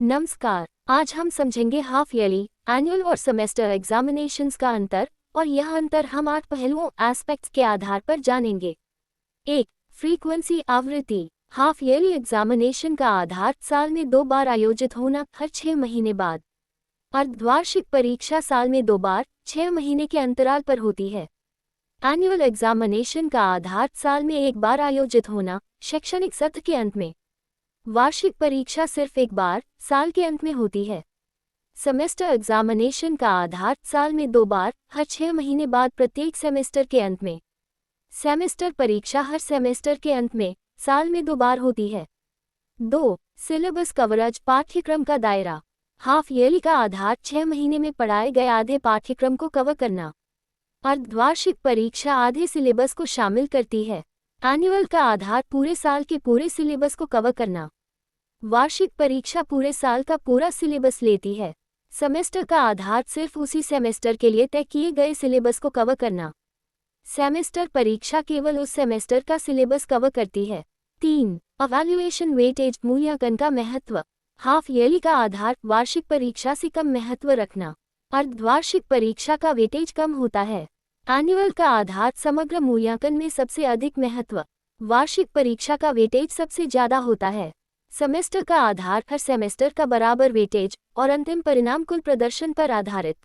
नमस्कार। आज हम समझेंगे हाफ ईयरली, एनुअल और सेमेस्टर एग्जामिनेशंस का अंतर, और यह अंतर हम 8 पहलुओं एस्पेक्ट्स के आधार पर जानेंगे। 1. फ्रीक्वेंसी आवृत्ति। हाफ ईयरली एग्जामिनेशन का आधार साल में 2 बार आयोजित होना, हर 6 महीने बाद। अर्धवार्षिक परीक्षा साल में 2 बार 6 महीने के अंतराल पर होती है। एनुअल एग्जामिनेशन का आधार साल में 1 बार आयोजित होना, शैक्षणिक सत्र के अंत में। वार्षिक परीक्षा सिर्फ 1 बार साल के अंत में होती है। सेमेस्टर एग्जामिनेशन का आधार साल में 2 बार हर 6 महीने बाद, प्रत्येक सेमेस्टर के अंत में। सेमेस्टर परीक्षा हर सेमेस्टर के अंत में साल में 2 बार होती है। 2. सिलेबस कवरेज, पाठ्यक्रम का दायरा। हाफ ईयरली का आधार 6 महीने में पढ़ाए गए आधे पाठ्यक्रम को कवर करना। अर्धवार्षिक परीक्षा आधे सिलेबस को शामिल करती है। एनुअल का आधार पूरे साल के पूरे सिलेबस को कवर करना। वार्षिक परीक्षा पूरे साल का पूरा सिलेबस लेती है। सेमेस्टर का आधार सिर्फ उसी सेमेस्टर के लिए तय किए गए सिलेबस को कवर करना। सेमेस्टर परीक्षा केवल उस सेमेस्टर का सिलेबस कवर करती है। 3. इवैल्यूएशन वेटेज, मूल्यांकन का महत्व। हाफ ईयरली का आधार वार्षिक परीक्षा से कम महत्व रखना। अर्धवार्षिक परीक्षा का वेटेज कम होता है। एनुअल का आधार समग्र मूल्यांकन में सबसे अधिक महत्व। वार्षिक परीक्षा का वेटेज सबसे ज्यादा होता है। सेमेस्टर का आधार हर सेमेस्टर का बराबर वेटेज और अंतिम परिणाम कुल प्रदर्शन पर आधारित।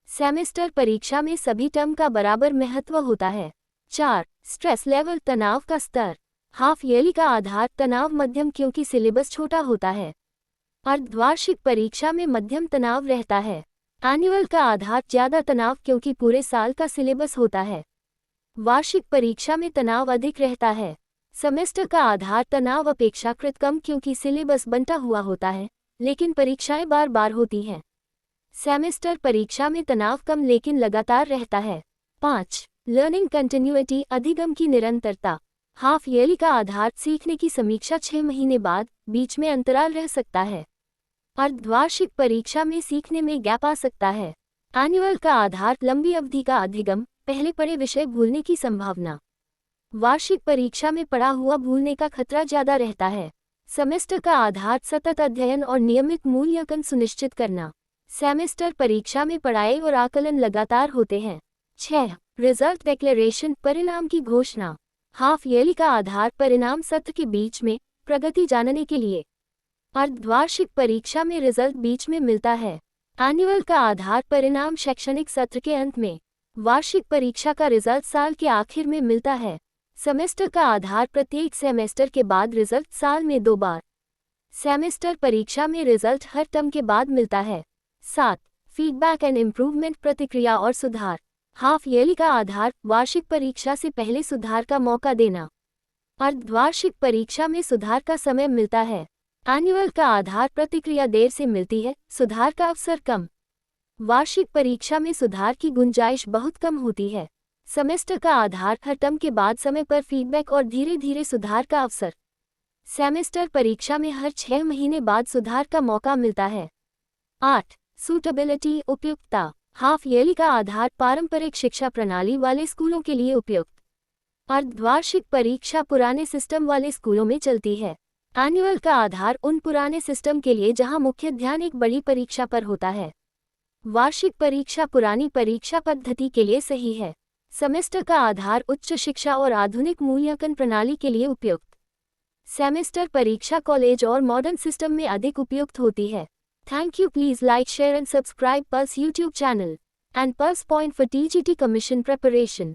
सेमेस्टर परीक्षा में सभी टर्म का बराबर महत्व होता है। 4. स्ट्रेस लेवल, तनाव का स्तर। हाफ ईयरली का आधार तनाव मध्यम, क्योंकि सिलेबस छोटा होता है। अर्धवार्षिक परीक्षा में मध्यम तनाव रहता है। एनुअल का आधार ज्यादा तनाव, क्योंकि पूरे साल का सिलेबस होता है। वार्षिक परीक्षा में तनाव अधिक रहता है। सेमेस्टर का आधार तनाव अपेक्षाकृत कम, क्योंकि सिलेबस बंटा हुआ होता है, लेकिन परीक्षाएं बार बार होती हैं। सेमेस्टर परीक्षा में तनाव कम लेकिन लगातार रहता है। 5. लर्निंग कंटिन्यूटी, अधिगम की निरंतरता। हाफ ईयरली का आधार सीखने की समीक्षा 6 महीने बाद, बीच में अंतराल रह सकता है। अर्धवार्षिक परीक्षा में सीखने में गैप आ सकता है। एनुअल का आधार लंबी अवधि का अधिगम, पहले पढ़े विषय भूलने की संभावना। वार्षिक परीक्षा में पढ़ा हुआ भूलने का खतरा ज्यादा रहता है। सेमेस्टर का आधार सतत अध्ययन और नियमित मूल्यांकन सुनिश्चित करना। सेमेस्टर परीक्षा में पढ़ाई और आकलन लगातार होते हैं। 6. रिजल्ट डिक्लेरेशन, परिणाम की घोषणा। हाफ ईयरली का आधार परिणाम सत्र के बीच में, प्रगति जानने के लिए। अर्धवार्षिक परीक्षा में रिजल्ट बीच में मिलता है। एनुअल का आधार परिणाम शैक्षणिक सत्र के अंत में। वार्षिक परीक्षा का रिजल्ट साल के आखिर में मिलता है। सेमेस्टर का आधार प्रत्येक सेमेस्टर के बाद रिजल्ट साल में 2 बार। सेमेस्टर परीक्षा में रिजल्ट हर टर्म के बाद मिलता है। 7. फीडबैक एंड इम्प्रूवमेंट, प्रतिक्रिया और सुधार। हाफ ईयरली का आधार वार्षिक परीक्षा से पहले सुधार का मौका देना। अर्धवार्षिक परीक्षा में सुधार का समय मिलता है। एनुअल का आधार प्रतिक्रिया देर से मिलती है, सुधार का अवसर कम। वार्षिक परीक्षा में सुधार की गुंजाइश बहुत कम होती है। सेमेस्टर का आधार हर टर्म के बाद समय पर फीडबैक और धीरे धीरे सुधार का अवसर। सेमेस्टर परीक्षा में हर 6 महीने बाद सुधार का मौका मिलता है। 8. सूटेबिलिटी, उपयुक्तता। हाफ ईयरली का आधार पारंपरिक शिक्षा प्रणाली वाले स्कूलों के लिए उपयुक्त। अर्धवार्षिक परीक्षा पुराने सिस्टम वाले स्कूलों में चलती है। एनुअल का आधार उन पुराने सिस्टम के लिए जहां मुख्य ध्यान एक बड़ी परीक्षा पर होता है। वार्षिक परीक्षा पुरानी परीक्षा पद्धति के लिए सही है। सेमेस्टर का आधार उच्च शिक्षा और आधुनिक मूल्यांकन प्रणाली के लिए उपयुक्त। सेमेस्टर परीक्षा कॉलेज और मॉडर्न सिस्टम में अधिक उपयुक्त होती है। Thank you. Please like, share and subscribe pulse YouTube channel and Pulse Point for TGT Commission preparation.